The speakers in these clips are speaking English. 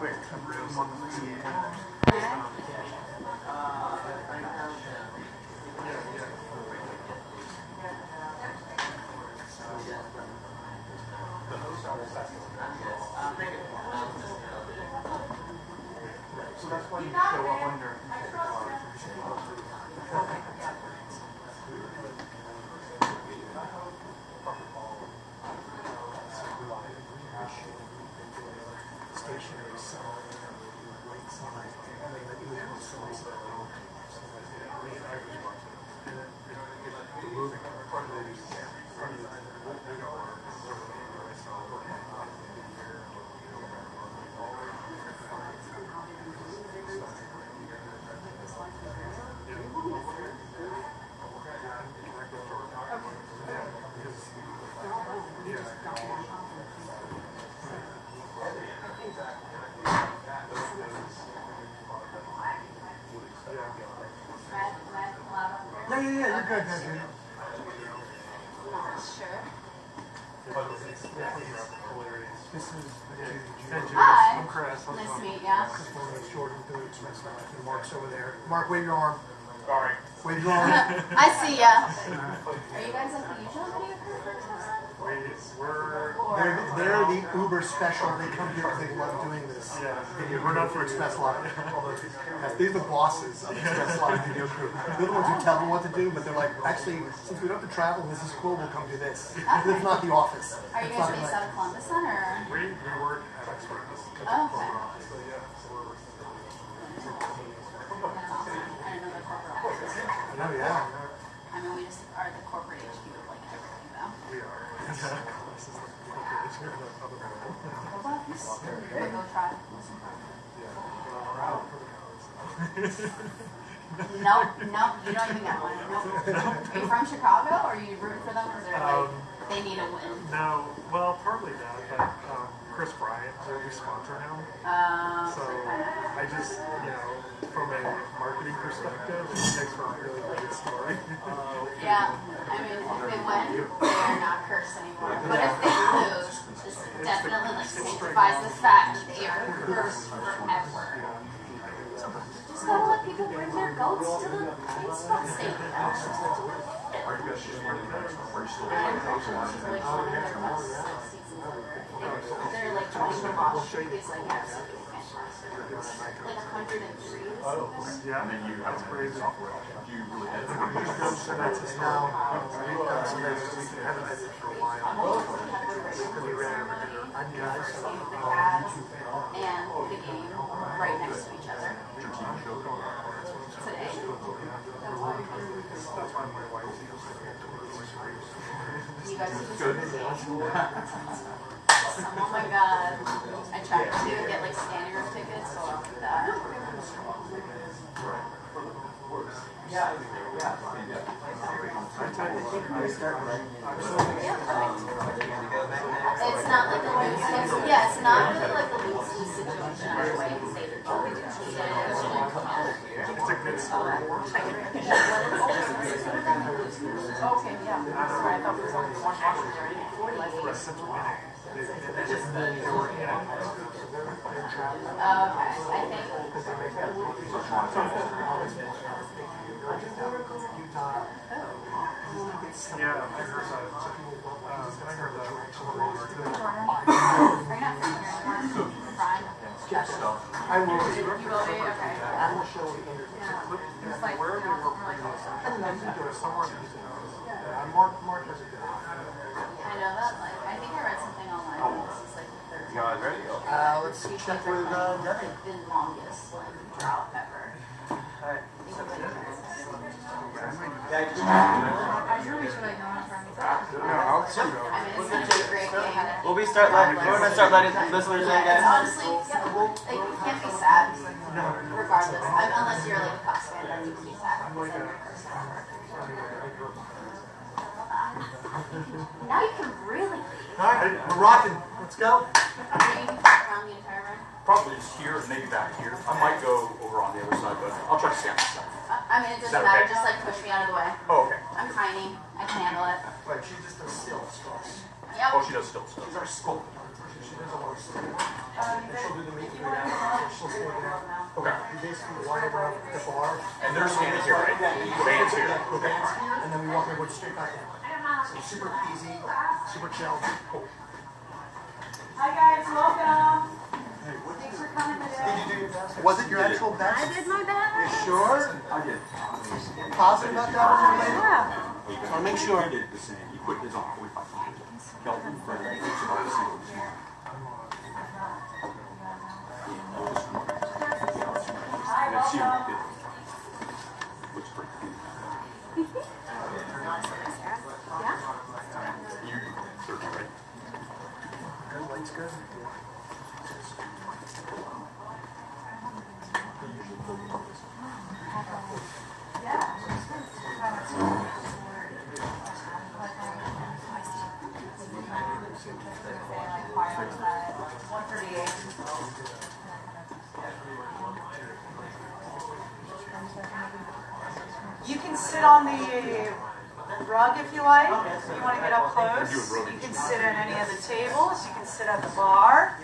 quick room on the so that's why you show up under. Stationary sign, light sign, and then the email sign. Moving part of it is yeah, you're good, man, dude. Sure. This is Hi. I'm Chris. Nice to meet you. Jordan, and Mark's over there. Mark, wave your arm. Sorry. Wave your arm. I see ya. Are you guys like the usual video crew? They're the Uber special. They come here because they love doing this. Yeah. We're not for Express Live. These are the bosses of Express Live video crew. They're the ones who tell them what to do, but they're like, actually, since we don't have to travel, this is cool, we'll come do this. Okay. It's not the office. Are you guys based out of Columbus then, or? We work at Express. Oh, okay. So yeah, so I didn't know the corporate office. I know, yeah. I mean, we just are the corporate HQ of like everything, though. we are. This is like the other one. What about this? We'll go try. Nope, nope, you don't even get one. Nope. Are you from Chicago, or are you rooting for them because they're like, they need a win? No, well, partly that, but Chris Bryant, we sponsor him. So I just, from a marketing perspective, it makes for a really great story. Yeah, I mean, if they win, they are not cursed anymore. But if they lose, this definitely like signifies the fact that they are cursed forever. Just gotta let people bring their goats to the baseball stadium. They're like trying to watch these like absolutely fantastic. Like 103. Yeah, that's crazy. You really had to so that's us now. We've done some of this. We haven't had it for a while. We ran over here. I'm guys on YouTube. And the game right next to each other. Today. That's why my wife used to get to You guys are just oh my god. I tried to get like standing room tickets, so I'll do that. It's not like a loose, yeah, it's not really like a loose situation. I like say they're totally It's a good story. Okay, yeah. Sorry, I thought there was only one action there. I think. Yeah, I heard that. I heard that. Are you not from here anymore? Brian? I will. You will be? Okay. I will show you. It's like, Where they work like, somewhere. Mark has a good. I know that, like, I think I read something online. This is like the third. You guys ready? Let's check with Debbie. The longest, like, drought ever. I'll see you. I mean, it's gonna be a great game. We're gonna start letting listeners in, guys. Honestly, like, you can't be sad, regardless. Unless you're like a Cubs fan, then you can be sad. Now you can really leave. Alright, we're rocking. Let's go. Are you around the entire run? Probably just here, maybe back here. I might go over on the other side, but I'll try to stay on this side. I mean, it doesn't that matter. okay? Just like push me out of the way. Oh, okay. I'm tiny. I can handle it. Right, she just does still stress. Yep. Oh, she does still. She's our sculptor. She does a lot of stuff. She'll do the meet and go down. case for the wine around the bar. And they're standing here, right? The band's here. The band's here, and then we walk over straight back in. So super easy, super chill. Cool. Hi guys, welcome. Thanks for coming today. Was it your actual best? I did my best. You sure? I did. Positive about that when you later? Yeah. I'll make sure. He did the same. He quit his on 45. Kelvin, Hi, welcome. Looks pretty cool. You certainly right. Good, light's good. You can sit on the rug if you like. If you want to get up close, you can sit at any of the tables. You can sit at the bar.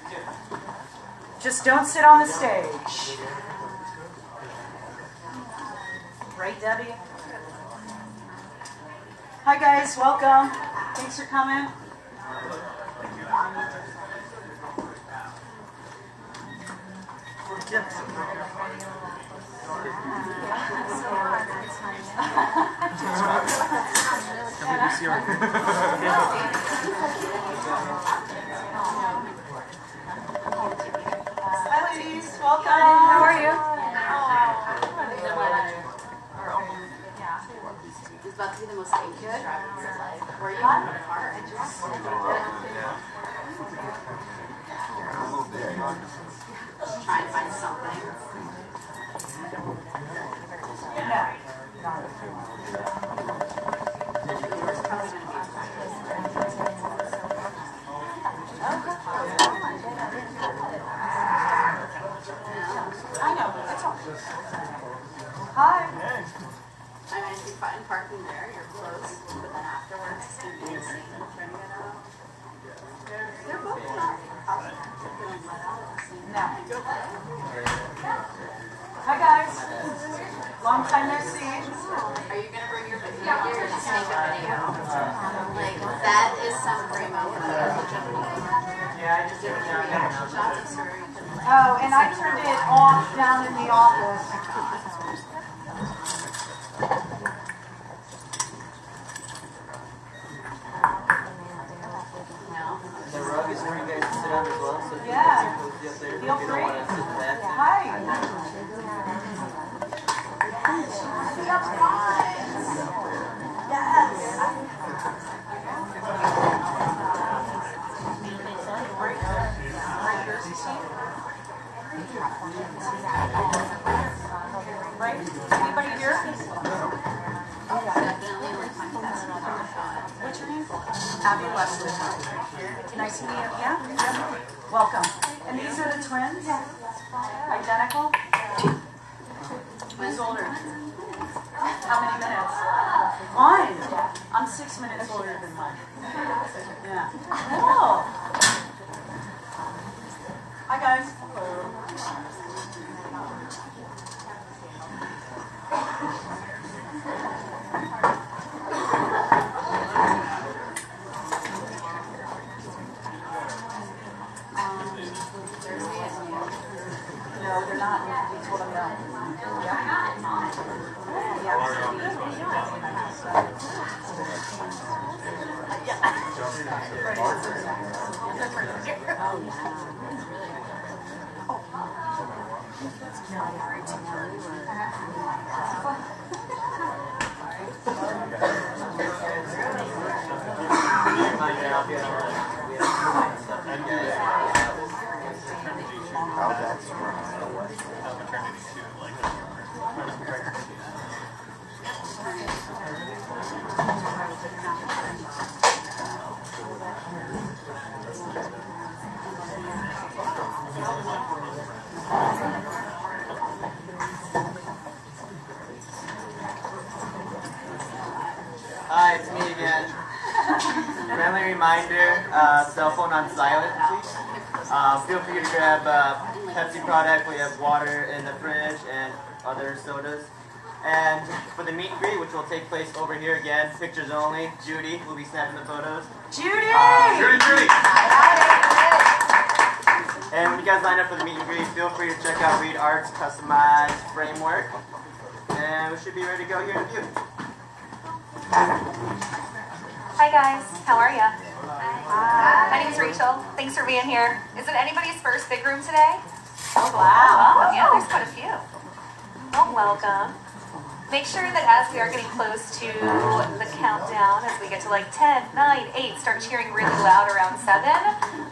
Just don't sit on the stage. Right, Debbie? Hi guys, welcome. Thanks for coming. Hi ladies, welcome. How are you? It's about to be the most dangerous drive of your life. Were you in the car? I just try and find something. There's probably going to be I know, that's all. Hi. I mean, if you find parking there, you're close, but then afterwards, it's going to be insane trying to get out. They're both not feeling let out at the same time. Hi guys. Long time no see. Are you going to bring your video here or just make a video? Like, that is some primo photo. Yeah, I just did it now. Reaction shots of Sara, you can like. Oh, and I turned it off down in the office. The rug is where you guys sit on as well, so if you Yeah. guys are cozy up there, if you Feel don't free. want to sit in that. Hi. Right? Anybody here? Definitely like my best shot. What's your name? Abby Wesley. Nice to meet you. Yeah? Welcome. And these are the twins? Identical? Who's older? How many minutes? One. I'm 6 minutes older than mine. Yeah. Cool. Hi guys. No, they're not. We told them no. Hi, it's me again. Friendly reminder, cell phone on silent, please. Feel free to grab Pepsi product. We have water in the fridge and other sodas. And for the meet and greet, which will take place over here again, pictures only, Judy will be snapping the photos. Judy! Judy! And when you guys line up for the meet and greet, feel free to check out Reed Art's customized framework. And we should be ready to go here in a few. Hi guys, how are ya? Hi. My name is Rachel. Thanks for being here. Is it anybody's first big room today? Oh, wow. Yeah, there's quite a few. Well, welcome. Make sure that as we are getting close to the countdown, as we get to like 10, 9, 8, start cheering really loud around 7,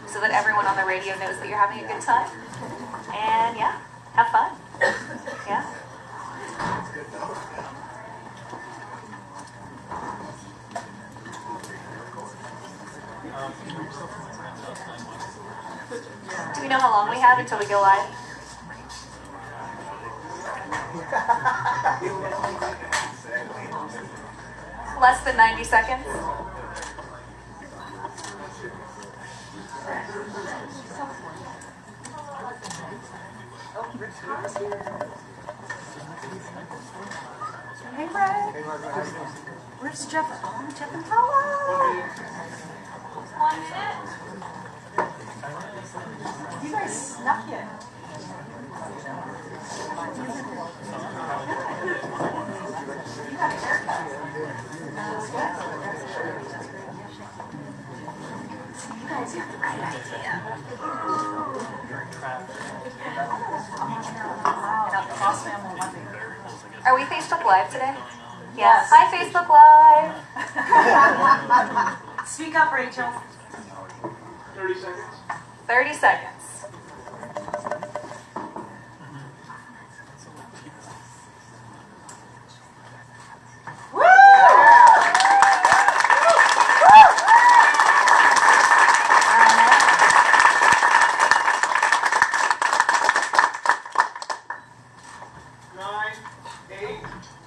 so that everyone on the radio knows that you're having a good time. And yeah, have fun. Yeah. Do we know how long we have until we go live? Less than 90 seconds. Hey, Brad. Where's Jeff? Oh, Jeff and Paula. 1 minute. You guys snuck in. You got a haircut. You guys have the right idea. Are we Facebook Live today? Yes. Hi, Facebook Live. Speak up, Rachel. 30 seconds. 30 seconds.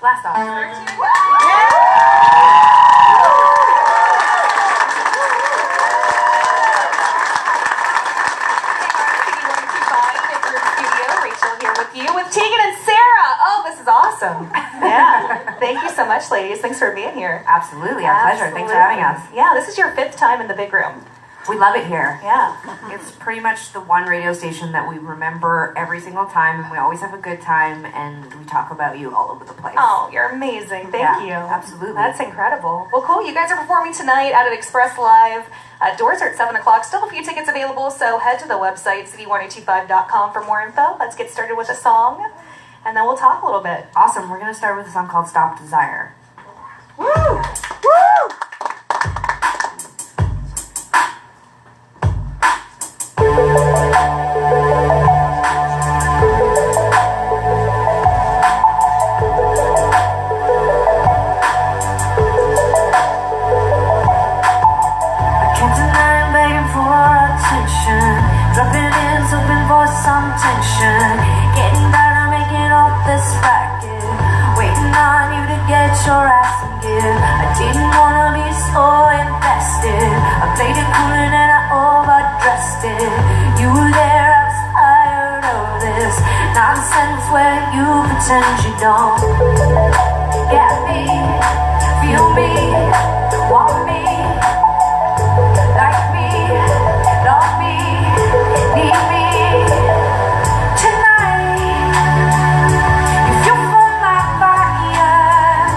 Blast off. Rachel here with you with Tegan and Sara. Oh, this is awesome. Yeah. Thank you so much, ladies. Thanks for being here. Absolutely, our pleasure. Thanks for having us. Yeah, this is your 5th time in the big room. We love it here. Yeah. It's pretty much the one radio station that we remember every single time, and we always have a good time, and we talk about you all over the place. Oh, you're amazing. Thank Yeah, you. absolutely. That's incredible. Well, cool. You guys are performing tonight out at Express Live. Doors are at 7 o'clock. Still a few tickets available, so head to the website, CD102.5.com for more info. Let's get started with a song, and then we'll talk a little bit. Awesome. We're going to start with a song called Stop Desire. Woo! Woo! Dropping in, hoping for some tension. Getting better, making all this racket. Waiting on you to get your ass in gear. I didn't wanna be so invested. I played it cool and then I overdressed it. You were there, I was tired of this nonsense where you pretend you don't get me, feel me, want me, like me, love me, need me tonight. You feel for my fire.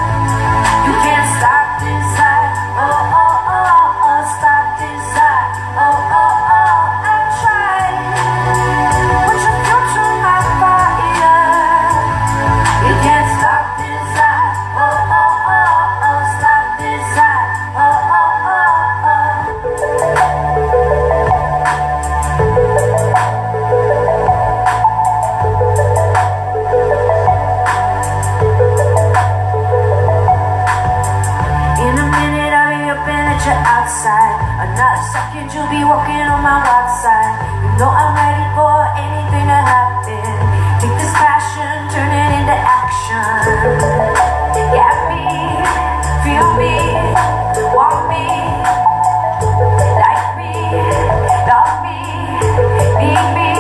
You can't stop desire. Oh, oh, oh, oh, stop desire. Oh, oh, oh, I tried. Put your future on my fire. You can't stop desire. Oh, oh, oh, oh, stop desire. Oh, oh, oh, oh. In a minute I'll be up and at you outside. Another second you'll be walking on my wild side. You know I'm ready for anything to happen. Take this passion, turn it into action. Get me, feel me, want me, like me, love me, need me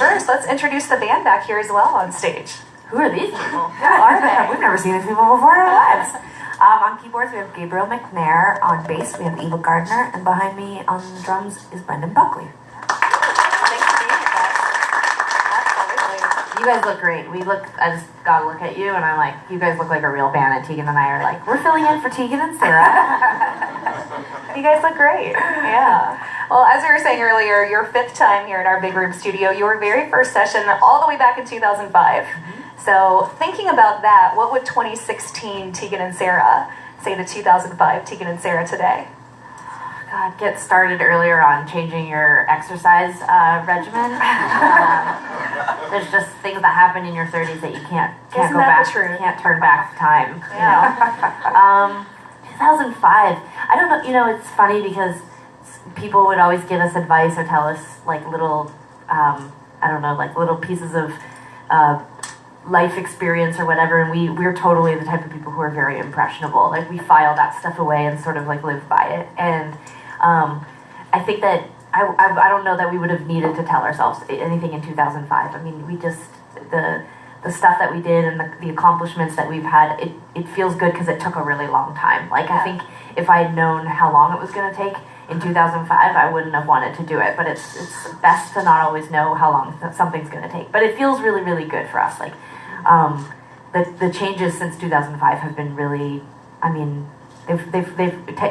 first, let's introduce the band back here as well on stage. Who are these people? Who are they? We've never seen these people before in our lives. On keyboards, we have Gabriel McNair. On bass, we have Eva Gardner. And behind me on the drums is Brendan Buckley. Thanks for being with us. Absolutely. You guys look great. I just gotta look at you and I'm like, you guys look like a real band. And Tegan and I are like, we're filling in for Tegan and Sara. You guys look great. Yeah. Well, as we were saying earlier, your 5th time here in our big room studio, your very first session all the way back in 2005. So thinking about that, what would 2016 Tegan and Sara say to 2005 Tegan and Sara today? God, get started earlier on changing your exercise regimen. There's just things that happen in your 30s that you can't Isn't go that back, the truth? can't turn back time. Yeah. You know? 2005. I don't know. You know, it's funny because people would always give us advice or tell us like little, I don't know, like little pieces of life experience or whatever, and we're totally the type of people who are very impressionable. Like we file that stuff away and sort of like live by it. And I think that I don't know that we would have needed to tell ourselves anything in 2005. I mean, we just the stuff that we did and the accomplishments that we've had. It feels good because it took a really long time. Like I think if I had known how long it was going to take in 2005, I wouldn't have wanted to do it. But it's best to not always know how long something's going to take. But it feels really, really good for us. Like the changes since 2005 have been really, I mean, they've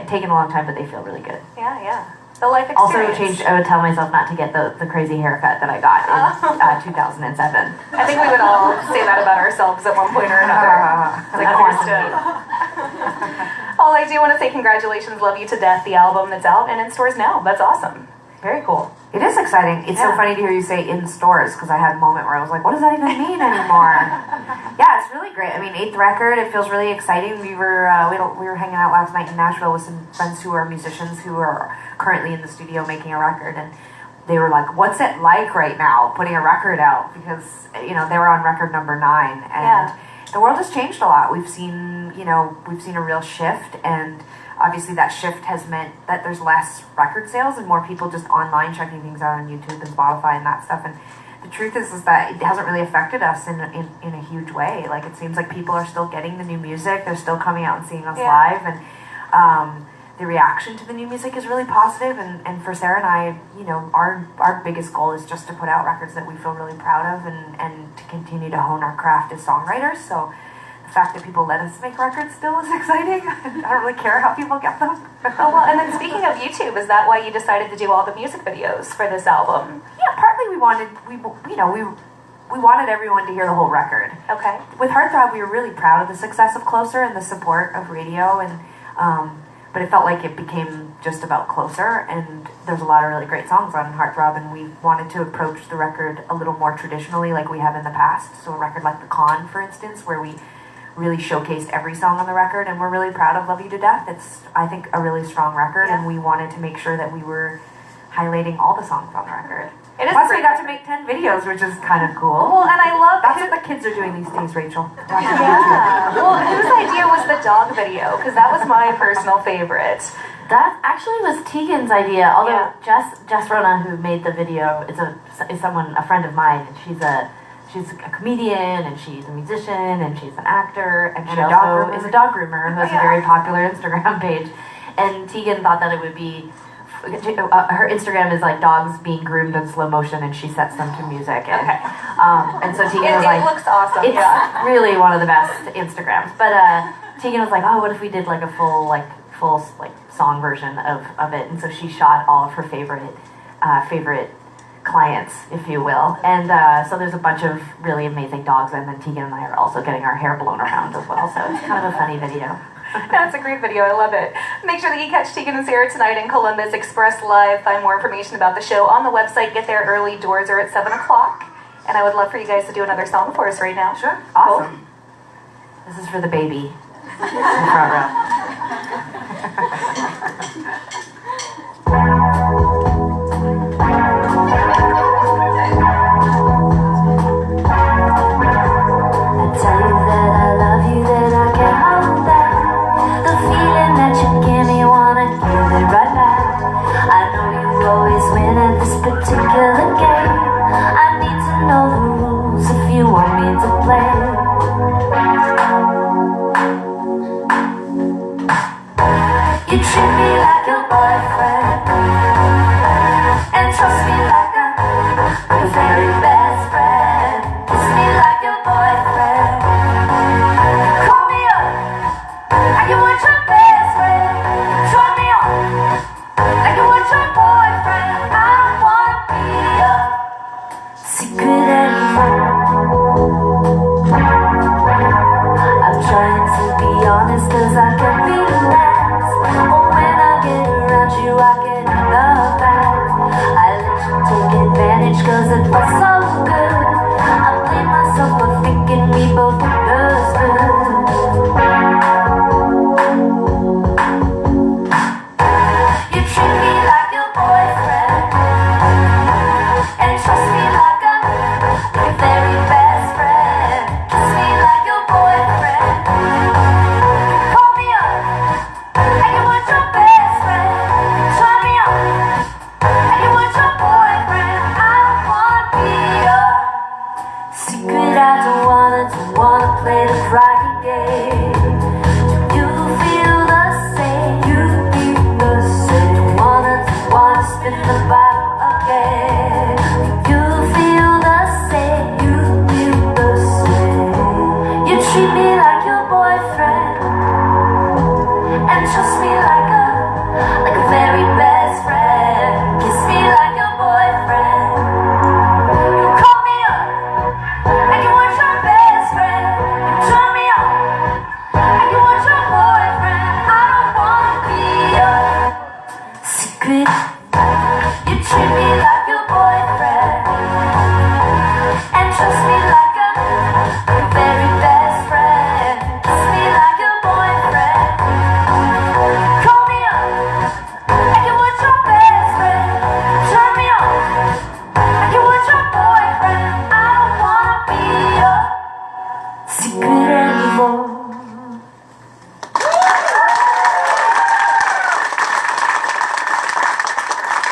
taken a long time, but they feel really good. Yeah, yeah. The life Also experience. changed, I would tell myself not to get the crazy haircut that I got in 2007. I think we would all say that about ourselves at one point or another. Like Understood. Well, I do want to say congratulations, Love You to Death, the album that's out and in stores now. That's awesome. Very cool. It is exciting. It's so funny to hear you say in stores because I had a moment where I was like, what does that even mean anymore? Yeah, it's really great. I mean, 8th record, it feels really exciting. We were hanging out last night in Nashville with some friends who are musicians who are currently in the studio making a record, and they were like, what's it like right now putting a record out? Because, you know, they were on record number 9 and the world has changed a lot. We've seen a real shift, and obviously that shift has meant that there's less record sales and more people just online checking things out on YouTube and Spotify and that stuff. And the truth is that it hasn't really affected us in a huge way. Like it seems like people are still getting the new music. They're still coming out and seeing us live, and the reaction to the new music is really positive. And for Sara and I, you know, our biggest goal is just to put out records that we feel really proud of and to continue to hone our craft as songwriters. So the fact that people let us make records still is exciting. I don't really care how people get them. Oh, well, and then speaking of YouTube, is that why you decided to do all the music videos for this album? Yeah, partly we wanted everyone to hear the whole record. Okay. With Heartthrob, we were really proud of the success of Closer and the support of radio, and but it felt like it became just about Closer, and there's a lot of really great songs on Heartthrob, and we wanted to approach the record a little more traditionally like we have in the past. So a record like The Con, for instance, where we really showcased every song on the record, and we're really proud of Love You to Death. It's, I think, a really strong record, and we wanted to make sure that we were highlighting all the songs on the record. It is Plus, we got to make 10 videos, which is kind of cool. Well, and I love That's what the kids are doing these days, Rachel. Yeah. Well, whose idea was the dog video? Because that was my personal favorite. That actually was Tegan's idea. Although Jess Rona, who made the video, is a friend of mine. And she's a comedian, and she's a musician, and she's an actor, and she also is a dog groomer who has a very popular Instagram page. And Tegan thought that it would be. Her Instagram is like dogs being groomed in slow motion, and she sets them to music. And, and so Tegan was like, it looks awesome. It's really one of the best Instagrams. But Tegan was like, oh, what if we did like a full song version of it? And so she shot all of her favorite clients, if you will. And so there's a bunch of really amazing dogs, and then Tegan and I are also getting our hair blown around as well. So it's kind of a funny video. That's a great video. I love it. Make sure that you catch Tegan and Sara tonight in Columbus Express Live. Find more information about the show on the website. Get there early. Doors are at 7 o'clock. And I would love for you guys to do another song for us right now. Sure. Awesome. Cool. This is for the baby in the front row. Particular game, I need to You treat me like your boyfriend, and trust me like I'm your very best friend. Kiss me like your boyfriend. Call me up like you want your best friend. Turn me on like you want your boyfriend. I don't wanna be your secret anymore. I'm trying to be honest, cause I can be last. But when I get around you, I get enough back. I let you take advantage, cause it was so good. I blame myself for thinking we both understood. You treat me like your boyfriend, and trust me like I'm your very best friend. Kiss me like your boyfriend. Call me up like you want your best friend. Turn me on like you want your boyfriend. I don't wanna be your secret. I don't wanna play the bragging game. Do you feel the same? You feel the same. Don't wanna spin the bottle again. Do you feel the same? You feel the same. You treat me like your boyfriend, and trust me like a very best friend. Kiss me like your boyfriend. Call me up like you want your best friend. Turn me on like you want your boyfriend. I don't wanna be your secret. You treat me like your boyfriend, and trust me like your very best friend. Kiss me like your boyfriend. Call me up like you want your best friend. Turn me on like you want your boyfriend. I don't wanna be your secret anymore.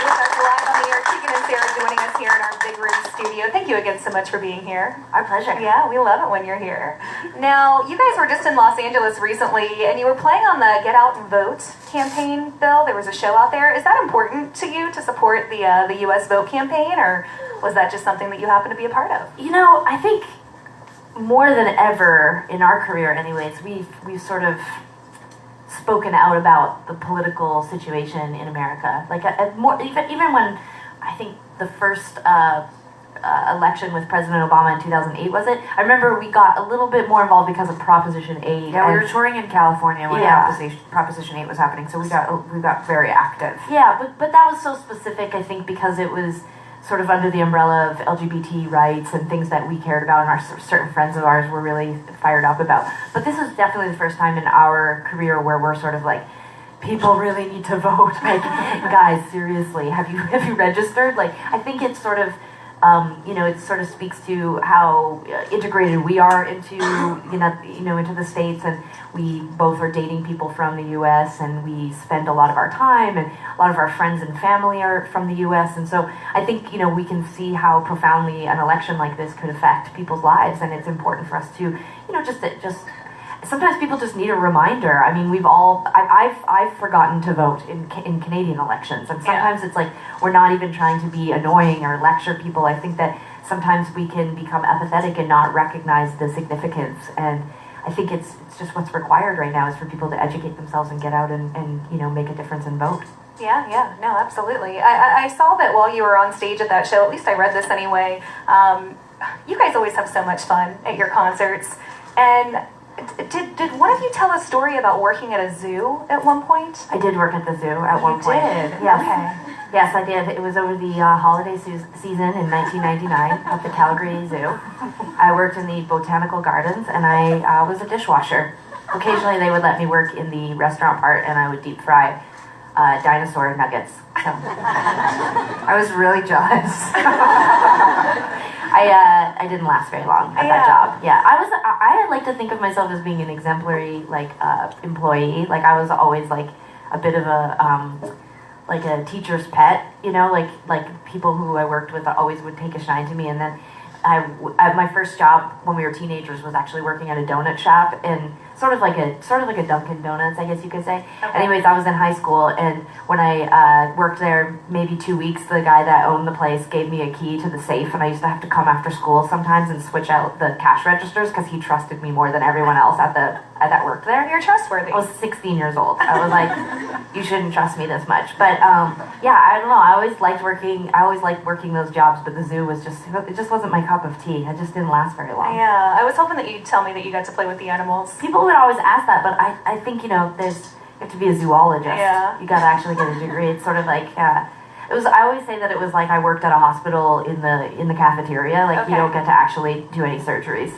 With us live on the air, Tegan and Sara joining us here in our big room studio. Thank you again so much for being here. Our pleasure. Yeah, we love it when you're here. Now, you guys were just in Los Angeles recently, and you were playing on the Get Out and Vote campaign, Bill. There was a show out there. Is that important to you to support the U.S. Vote campaign, or was that just something that you happen to be a part of? You know, I think more than ever in our career, anyways, we've sort of spoken out about the political situation in America. Like more, even when I think the first election with President Obama in 2008, was it? I remember we got a little bit more involved because of Proposition 8. Yeah, we were touring in California when Yeah. Proposition 8 was happening, so we got very active. Yeah, but that was so specific, I think, because it was sort of under the umbrella of LGBT rights and things that we cared about and certain friends of ours were really fired up about. But this is definitely the first time in our career where we're sort of like, people really need to vote. Like, guys, seriously, have you registered? Like, I think it's sort of, it sort of speaks to how integrated we are into, into the States, and we both are dating people from the U.S. and we spend a lot of our time, and a lot of our friends and family are from the U.S. And so I think, we can see how profoundly an election like this could affect people's lives, and it's important for us to, just sometimes people just need a reminder. I mean, I've forgotten to vote in Canadian elections, and sometimes it's like we're not even trying to be annoying or lecture people. I think that sometimes we can become apathetic and not recognize the significance, and I think it's just what's required right now is for people to educate themselves and get out and make a difference and vote. Yeah, no, absolutely. I saw that while you were on stage at that show, at least I read this anyway, you guys always have so much fun at your concerts, and did one of you tell a story about working at a zoo at one point? I did work at the zoo at one point. You did? Yes. Okay. Yes, I did. It was over the holiday season in 1999 at the Calgary Zoo. I worked in the botanical gardens, and I was a dishwasher. Occasionally, they would let me work in the restaurant part, and I would deep fry dinosaur nuggets. So I was really jealous. I didn't last very long at that job. Yeah, I like to think of myself as being an exemplary employee. Like I was always like a bit of a teacher's pet, like people who I worked with always would take a shine to me. And then my first job when we were teenagers was actually working at a donut shop, and sort of like a Dunkin' Donuts, I guess you could say. Okay. Anyways, I was in high school, and when I worked there maybe 2 weeks, the guy that owned the place gave me a key to the safe, and I used to have to come after school sometimes and switch out the cash registers because he trusted me more than everyone else that worked there. You're trustworthy. I was 16 years old. I was like, you shouldn't trust me this much. But yeah, I don't know. I always liked working those jobs, but the zoo was it just wasn't my cup of tea. It just didn't last very long. Yeah, I was hoping that you'd tell me that you got to play with the animals. People would always ask that, but I think, you have to be a zoologist. Yeah. You got to actually get a degree. It's sort of like, I always say that it was like I worked at a hospital in the cafeteria. Like, Okay. you don't get to actually do any surgeries.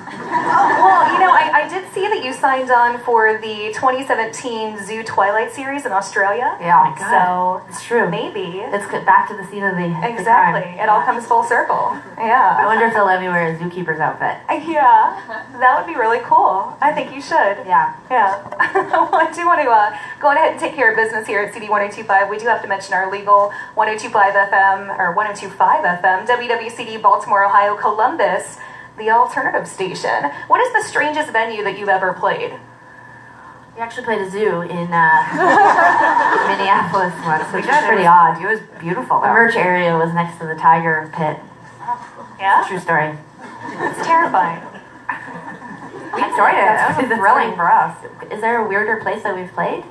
Well, I did see that you signed on for the 2017 Zoo Twilight series in Australia. Yeah, oh my God. So It's true. maybe. Let's get back to the scene of the Exactly. crime. It all comes full circle. I Yeah. wonder if they'll let me wear a zookeeper's outfit. Yeah. That would be really cool. I think you should. Yeah. Yeah. Well, I do want to go ahead and take care of business here at CD102.5. We do have to mention our legal 102.5 FM or 102.5 FM, WWCD, Baltimore, Ohio, Columbus, the alternative station. What is the strangest venue that you've ever played? We actually played a zoo in Minneapolis once, which was pretty odd. It was beautiful. The merch area was next to the tiger pit. Yeah? True story. It's terrifying. We enjoyed it. That was thrilling for us. Is there a weirder place that we've played?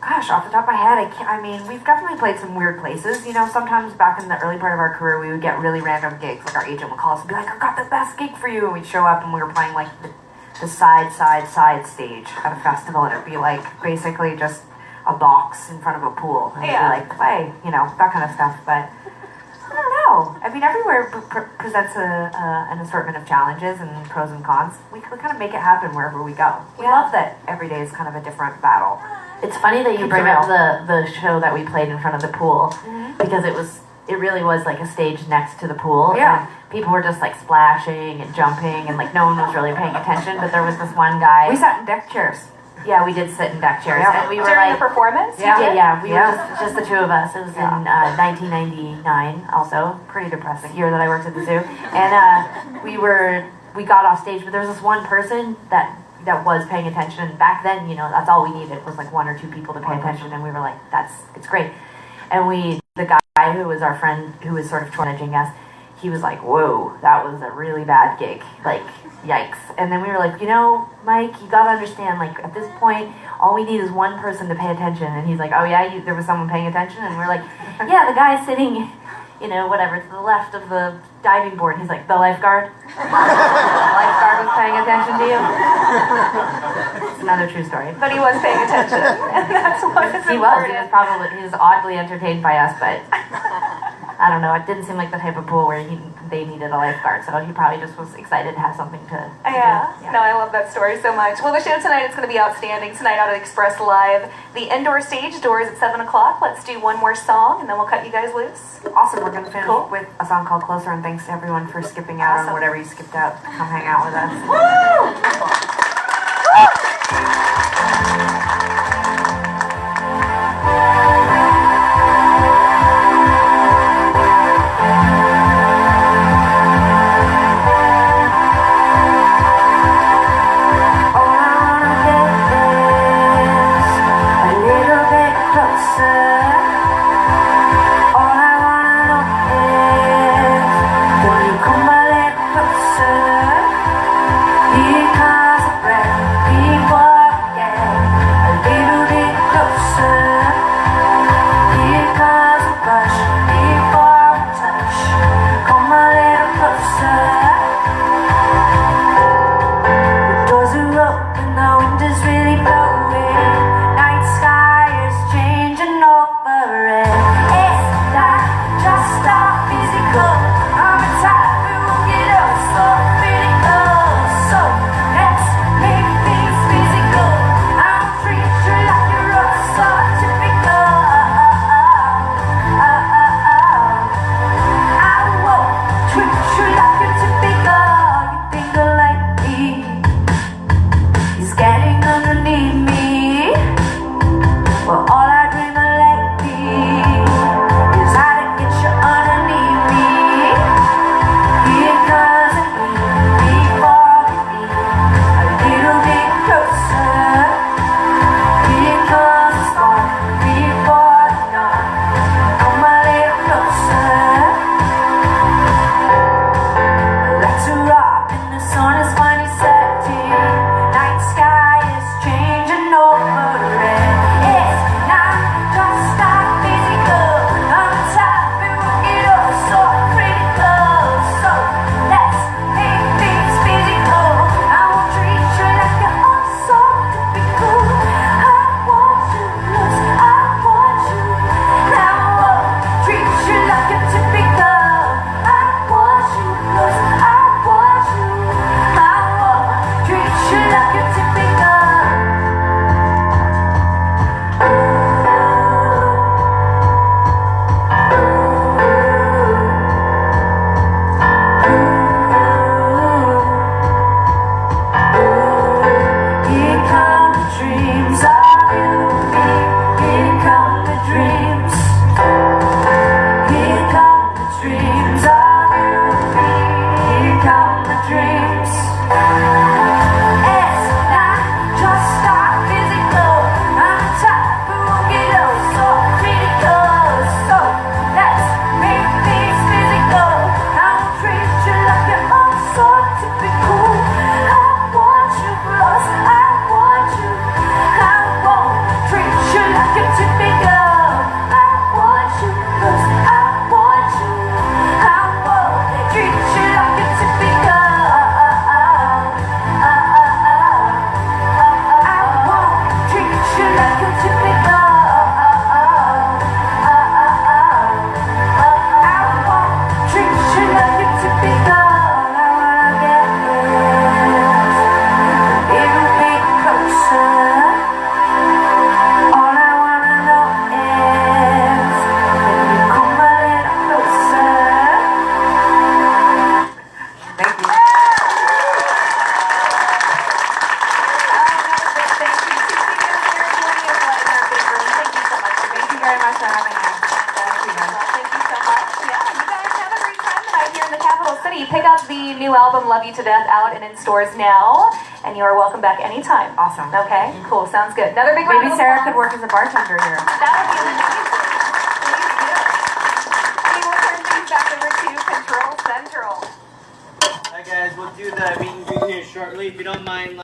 Gosh, off the top of my head, I mean, we've definitely played some weird places. Sometimes back in the early part of our career, we would get really random gigs. Like, our agent would call us and be like, "I've got the best gig for you." And we'd show up and we were playing, like, the side stage at a festival. And it'd be, like, basically just a box in front of a pool. And Yeah. we'd be like, play, that kind of stuff. But I don't know. I mean, everywhere presents an assortment of challenges and pros and cons. We kind of make it happen wherever we go. We love that every day is kind of a different battle. It's funny that you bring up the show that we played in front of the pool, because it really was like a stage next to the pool. Yeah. And people were just like splashing and jumping, and like no one was really paying attention. But there was this one guy. We sat in deck chairs. Yeah, we did sit in deck chairs, and we were During like, the performance? yeah, You did? yeah, we were just the two of us. It was in 1999, also pretty depressing year that I worked at the zoo, and we got off stage, but there was this one person that was paying attention, and back then, that's all we needed was like one or two people to pay attention, and we were like, it's great. And the guy who was our friend, who was sort of managing us, he was like, "Whoa, that was a really bad gig, like, yikes." And then we were like, Mike, you gotta understand, like, at this point, all we need is one person to pay attention. And he's like, "Oh yeah, there was someone paying attention?" And we're like, "Yeah, the guy sitting, whatever, to the left of the diving board." And he's like, "The lifeguard?" The lifeguard was paying attention to you? It's another true story. But he was paying attention. And that's what is He important. he was oddly entertained by us, but I don't know, it didn't seem like the type of pool where they needed a lifeguard, so he probably just was excited to have something to Yeah. do. No, I love that story so much. Well, the show tonight is going to be outstanding. Tonight out at Express Live. The indoor stage doors at 7 o'clock. Let's do one more song, and then we'll cut you guys loose. Awesome, we're going to finish Cool. with a song called Closer, and thanks to everyone for skipping out Awesome. on whatever you skipped out to come hang out with us. Because very much for having us. Thank you so much. Yeah, you guys have a great time tonight here in the capital city. Pick up the new album Love You to Death out and in stores now, and you are welcome back anytime. Awesome. Okay, cool. Sounds good. Another big round Maybe of Sarah applause. could work as a bartender here. That would be amazing. Please do. We will turn things back over to Control Central. Hi guys, we'll do the meet and greet here shortly. If you don't mind.